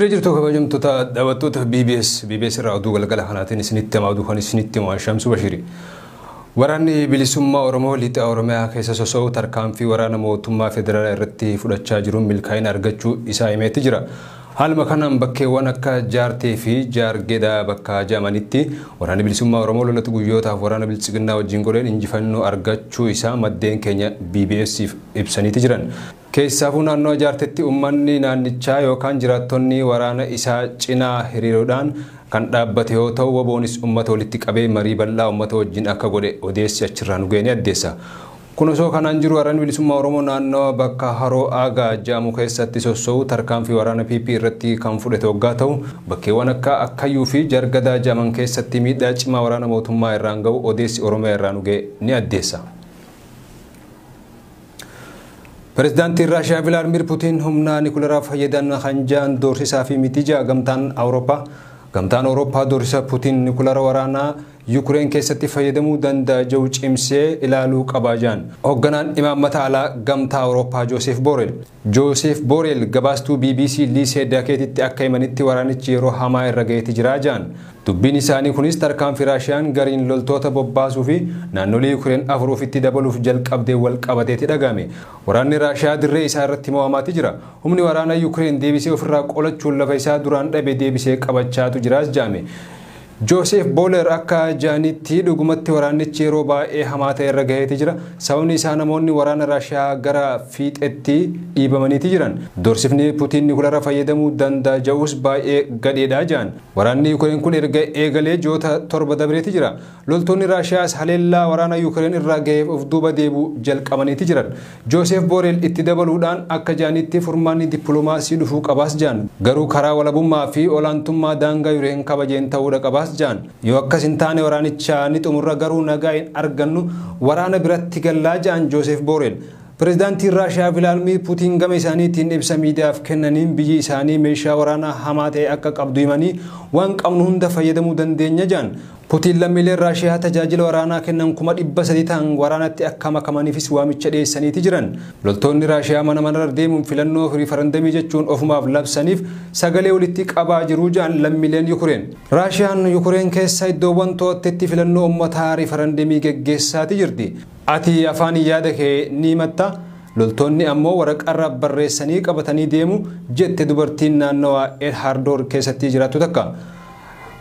jirtu kabajamtoota daawwattoota BBS irraa oduu galgala kanaatiin isinitti himaa oduu kan isinitti himaa Shamsu Bashiri. Waraanni bilisummaa Oromoo lixa Oromiyaa keessa sosso'u tarkaanfii waraana mootummaa federaalaa irratti fudhachaa jiruun milkaa'ina argachuu isaa himeetti jira. Haaluma kanaan bakkeewwan akka Jaartee fi Jaargedaa bakka jedhamanitti waraanni bilisummaa Oromoo lolatu guyyootaaf waraana bilchiginnaa wajjin godheen injifannoo argachuu isaa maddeen keenya BBS'if ibsaniiti jiran. Keessaafuu naannoo Jaarteetti uummanni naannichaa yookaan jiraattonni waraana isaa cinaa hiriiruudhaan kan dhaabbate yoo ta'u waboonis uummata walitti qabee marii bal'aa uummata wajjin akka godhe odeessi achirraan ga'ee addeessa. Kun osoo kanaan jiru waraanni bilisummaa Oromoo naannoo bakka Haroo Aagaa jedhamu keessatti sosso'u tarkaanfii waraana PP irratti kan fudhate waggaa ta'u bakkeewwan akka Akkayyuu fi Jargadaa jedhaman keessatti miidhaa cimaa waraana mootummaa irraan ga'u odeessi Oromiyaa irraan ga'e ni addeessa. Pireezidaantii Raashiyaa Vilaadimir Puutiin humna Nikuleeraa fayyadamuun hanjaan doorsisaa fi mitija gamtaan Awurooppaa doorsisa Puutiin Nikuleera waraanaa Yukureen keessatti fayyadamuu danda'a jiru cimsee ilaaluu qaba jedhan hoogganaan imaammata alaa gamtaa Awurooppaa Joosef Boreel gabaastuu BBC Liisee Daakeetitti akka himanitti waraanichi yeroo hamaa irra ga'eeti jira jedhan. Dubbiin isaanii kunis tarkaanfii Raashiyaan gariin loltoota bobbaasuu fi naannolee Yukureen afur ofitti dabaluuf jalqabdee wal qabateeti dhagame. Waraanni Raashiyaa dirree isaa irratti mo'amaati jira. Humni waraana Yukureen deebisee ofirraa qolachuun lafa isaa duraan dhabe deebisee qabachaatu jiraas jedhame. Joosef Booler akka jaanitti dhugumatti waraanichi yeroo baay'ee hamaa ta'e irra ga'eeti jira. Sababni isaa namoonni waraana Raashiyaa gara fiixeetti dhiibamaniiti jiran. Doorsifni Puutiin Nikuleera fayyadamuu danda'a jedhus baay'ee gadheedha jedhan. Waraanni Yukureen kun erga eegalee ji'oota 7 dabreeti jira. Loltoonni Raashiyaas haleellaa waraana Yukureen irraa ga'eef of duuba deebuu jalqabaniiti jiran. Joosef Boreel itti dabaluudhaan akka jaanitti furmaanni dippiloomaasii dhufuu qabaas jedhan. Garuu karaa walabummaa fi olaantummaa daangaa Yukureen kabajeen ta'uudha qabaas. Yoo akkas hin taane waraanicha ni xumurra garuu nagaa hin argannu waraana biratti gallaa jedhan Joosef Boreel. Pireezidaantiin Raashiyaa Vilaadimir Puutiin gama isaaniitiin ibsa miidiyaaf kennaniin biyyi isaanii meeshaa waraanaa hamaa ta'e akka qabdu himanii waan qabnu hunda fayyadamuu dandeenya jedhan. Puutiin lammiileen Raashiyaa tajaajila waraanaa kennan 300 ta'an waraanatti akka makamaniifis waamicha dhiyeessaniiti jiran. Loltoonni Raashiyaa mana manarra deemuun filannoo riifarandamii jechuun ofumaaf labsaniif sagalee walitti qabaa jiru jedhan lammiileen Yukureen. Raashiyaan Yukureen keessa iddoowwan to'attetti filannoo uummataa riifarandamii geggeessaati jirti. Ati afaan yaada kee ni himatta. Loltoonni ammoo waraqarra barreessanii qabatanii deemu jette dubartiin naannawaa El Hardoor keessatti jiraattu takka.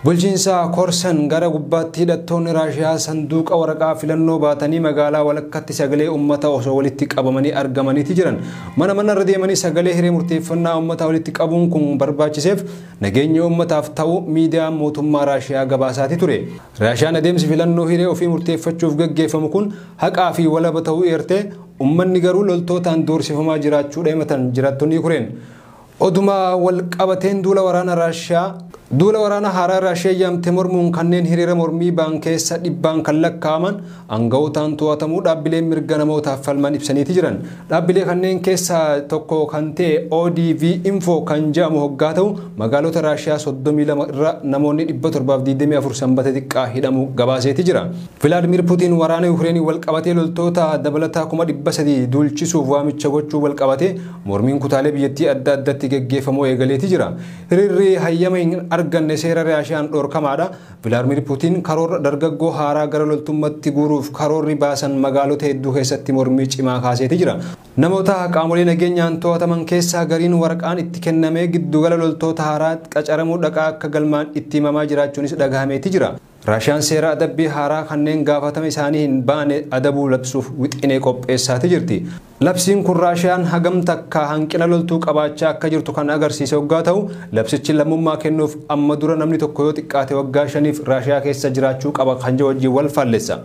Bulchiinsa Korsan gara gubbaatti hidhattoonni Raashiyaa sanduuqa waraqaa filannoo baatanii magaalaa walakkaatti sagalee uummata osoo walitti qabamanii argamaniiti jiran. Mana manarra deemanii sagalee hiree murteeffannaa uummata walitti qabuun kun barbaachiseef nageenya uummataaf ta'u miidiyaa mootummaa Raashiyaa gabaasaati ture. Raashiyaan adeemsi filannoo hiree ofii murteeffachuuf gaggeeffamu kun haqaa fi walaba ta'uu eertee uummanni garuu loltootaan doorsifamaa jiraachuu himatan jiraattonni Yukureen. Oduma wal qabateen duula waraana haaraa Raashiyaa yaamte mormuun kanneen hiriira mormii ba'an keessa dhibbaan kan lakkaa'aman aanga'ootaan to'atamuu dhaabbileen mirga namootaaf falman ibsaniiti jiran. Dhaabbilee kanneen keessaa tokko kan ta'e ODV Info kan jedhamu hoggaa ta'u magaalota Raashiyaa 32 irra namoonni 724 sanbata xiqqaa hidhamu gabaaseeti jira. Vilaadimir Puutiin waraana Yukureenii wal qabatee loltoota dabalataa 300 duulchisuuf waamicha gochuu wal qabatee mormiin kutaalee biyyattii adda addatti geggeeffamuu eegaleeti jira. Hiriirri hayyama hin arganne seera Raashiyaan dhorkamaadha. Vilaadimir Puutiin karoora dargaggoo haaraa gara loltummaatti guuruuf karoorri baasan magaalota hedduu keessatti mormii cimaa kaaseeti jira. Namoota qaamolee nageenyaan to'ataman keessaa gariin waraqaan itti kennamee giddugala loltoota haaraa qacaramuu dhaqaa akka galmaan itti himamaa jiraachuunis dhagahameeti jira. Raashiyaan seera adabbii haaraa kanneen gaafatama isaanii hin baane adabuu labsuuf wixinee qopheessaati jirti. Labsiin kun Raashiyaan hagam takka hanqina loltuu qabaachaa akka jirtu kan agarsiise waggaa ta'u labsichi lammummaa kennuuf amma dura namni tokko yoo xiqqaate waggaa 5 Raashiyaa keessa jiraachuu qaba kan jedhu wajjin wal faallessa.